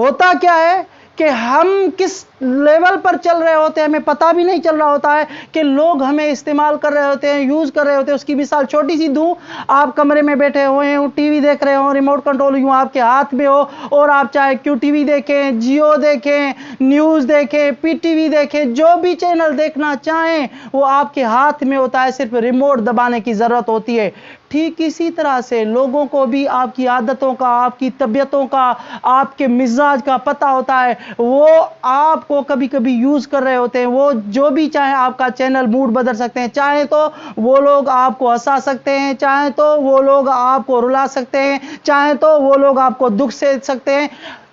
होता क्या है कि हम किस लेवल पर चल रहे होते हैं हमें पता भी नहीं चल रहा होता है कि लोग हमें इस्तेमाल कर रहे होते हैं, यूज कर रहे होते हैं। उसकी मिसाल छोटी सी दूं, आप कमरे में बैठे हुए हैं, टीवी देख रहे हो, रिमोट कंट्रोल यूं आपके हाथ में हो, और आप चाहे क्यू टीवी देखें, जियो देखें, न्यूज देखें, पीटीवी देखें, जो भी चैनल देखना चाहें वो आपके हाथ में होता है, सिर्फ रिमोट दबाने की जरूरत होती है। ठीक इसी तरह से लोगों को भी आपकी आदतों का, आपकी तबीयतों का, आपके मिजाज का पता होता है। वो आपको कभी कभी यूज कर रहे होते हैं। वो जो भी चाहे आपका चैनल मूड बदल सकते हैं, चाहे तो वो लोग आपको हंसा सकते हैं, चाहे तो वो लोग आपको रुला सकते हैं, चाहे तो वो लोग आपको दुख से सकते हैं।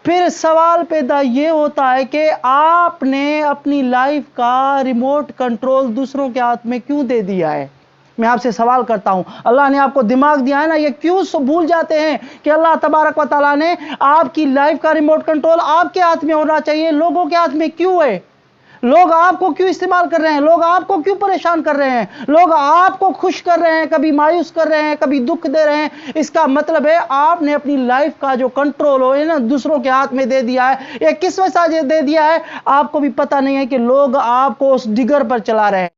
फिर सवाल पैदा ये होता है कि आपने अपनी लाइफ का रिमोट कंट्रोल दूसरों के हाथ में क्यों दे दिया है। मैं आपसे सवाल करता हूं, अल्लाह ने आपको दिमाग दिया है ना, ये क्यों भूल जाते हैं कि अल्लाह तबारक व तआला ने आपकी लाइफ का रिमोट कंट्रोल आपके हाथ में होना चाहिए, लोगों के हाथ में क्यों है। लोग आपको क्यों इस्तेमाल कर रहे हैं, लोग आपको क्यों परेशान कर रहे हैं, लोग आपको खुश कर रहे हैं, कभी मायूस कर रहे हैं, कभी दुख दे रहे हैं। इसका मतलब है आपने अपनी लाइफ का जो कंट्रोल हो ना दूसरों के हाथ में दे दिया है। ये किस वजह से दे दिया है आपको भी पता नहीं है कि लोग आपको उस डिगर पर चला रहे हैं।